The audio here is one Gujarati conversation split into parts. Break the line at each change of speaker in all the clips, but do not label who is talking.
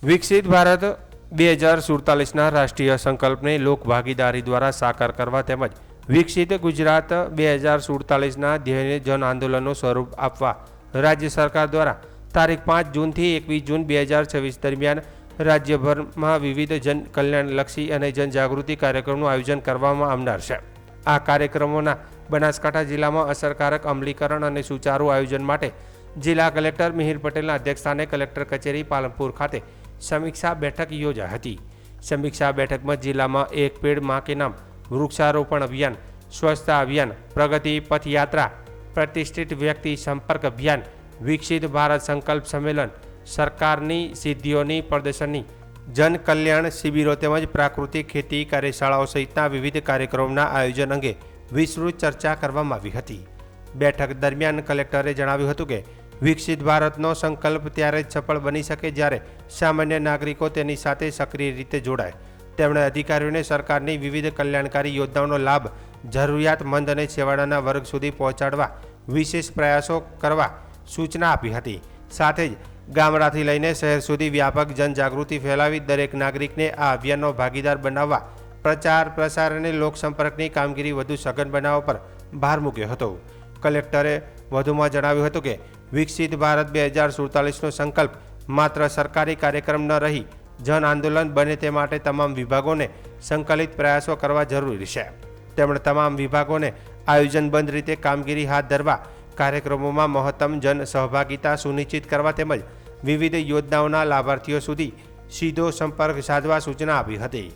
વિકસિત ભારત 2047ના રાષ્ટ્રીય સંકલ્પને લોકભાગીદારી દ્વારા સાકાર કરવા તેમજ વિકસિત ગુજરાત 2047ના ધ્યેયને જન આંદોલનનું સ્વરૂપ આપવા રાજ્ય સરકાર દ્વારા તારીખ 5 જૂનથી 21 જૂન 2026 દરમિયાન રાજ્યભરમાં વિવિધ જન કલ્યાણલક્ષી અને જનજાગૃતિ કાર્યક્રમનું આયોજન કરવામાં આવનાર છે. આ કાર્યક્રમોના બનાસકાંઠા જિલ્લામાં અસરકારક અમલીકરણ અને સુચારુ આયોજન માટે જિલ્લા કલેક્ટર મિહિર પટેલના અધ્યક્ષસ્થાને કલેક્ટર કચેરી પાલનપુર ખાતે સમીક્ષા બેઠક યોજાઈ હતી. સમીક્ષા બેઠકમાં જિલ્લામાં એક પેડ માં કે નામ વૃક્ષારોપણ અભિયાન, સ્વચ્છતા અભિયાન, પ્રગતિ પથયાત્રા, પ્રતિષ્ઠિત વ્યક્તિ સંપર્ક અભિયાન, વિકસિત ભારત સંકલ્પ સંમેલન, સરકારની સિદ્ધિઓની પ્રદર્શનની, જન કલ્યાણ શિબિરો તેમજ પ્રાકૃતિક ખેતી કાર્યશાળાઓ સહિતના વિવિધ કાર્યક્રમોના આયોજન અંગે વિસ્તૃત ચર્ચા કરવામાં આવી હતી. બેઠક દરમિયાન કલેક્ટરે જણાવ્યું હતું કે વિકસિત ભારતનો સંકલ્પ ત્યારે જ સફળ બની શકે જ્યારે સામાન્ય નાગરિકો તેની સાથે સક્રિય રીતે જોડાય. તેમણે અધિકારીઓને સરકારની વિવિધ કલ્યાણકારી યોજનાઓનો લાભ જરૂરિયાતમંદ અને છેવાડાના વર્ગ સુધી પહોંચાડવા વિશેષ પ્રયાસો કરવા સૂચના આપી હતી. સાથે જ ગામડાથી લઈને શહેર સુધી વ્યાપક જનજાગૃતિ ફેલાવી દરેક નાગરિકને આ અભિયાનનો ભાગીદાર બનાવવા પ્રચાર પ્રસાર અને લોકસંપર્કની કામગીરી વધુ સઘન બનાવવા પર ભાર મૂક્યો હતો. કલેક્ટરે વધુમાં જણાવ્યું હતું કે વિકસિત ભારત 2047નો સંકલ્પ માત્ર સરકારી કાર્યક્રમ ન રહી જન આંદોલન બને તે માટે તમામ વિભાગોને સંકલિત પ્રયાસો કરવા જરૂરી છે. તેમણે તમામ વિભાગોને આયોજનબદ્ધ રીતે કામગીરી હાથ ધરવા, કાર્યક્રમોમાં મહત્તમ જન સહભાગિતા સુનિશ્ચિત કરવા તેમજ વિવિધ યોજનાઓના લાભાર્થીઓ સુધી સીધો સંપર્ક સાધવા સૂચના આપી હતી.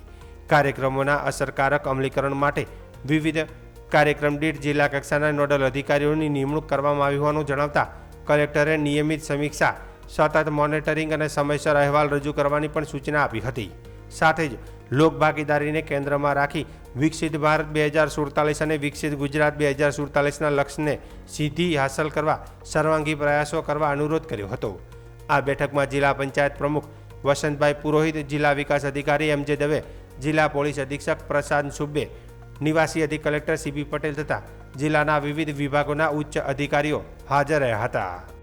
કાર્યક્રમોના અસરકારક અમલીકરણ માટે વિવિધ કાર્યક્રમ દીઠ જિલ્લા કક્ષાના નોડલ અધિકારીઓની નિમણૂક કરવામાં આવી હોવાનું જણાવતા કલેક્ટરે નિયમિત સમીક્ષા, સતત મોનિટરિંગ અને સમયસર અહેવાલ રજૂ કરવાની પણ સૂચના આપી હતી. સાથે જ લોકભાગીદારીને કેન્દ્રમાં રાખી વિકસિત ભારત 2047 અને વિકસિત ગુજરાત 2047ના લક્ષ્યને સિદ્ધિ હાંસલ કરવા સર્વાંગી પ્રયાસો કરવા અનુરોધ કર્યો હતો. આ બેઠકમાં જિલ્લા પંચાયત પ્રમુખ વસંતભાઈ પુરોહિત, જિલ્લા વિકાસ અધિકારી એમ.જે. દવે, જિલ્લા પોલીસ અધિક્ષક પ્રસાદ સુબ્બે, નિવાસી અધિક કલેક્ટર સી.બી. પટેલ તથા જિલ્લાના વિવિધ વિભાગોના ઉચ્ચ અધિકારીઓ હાજર રહ્યા હતા.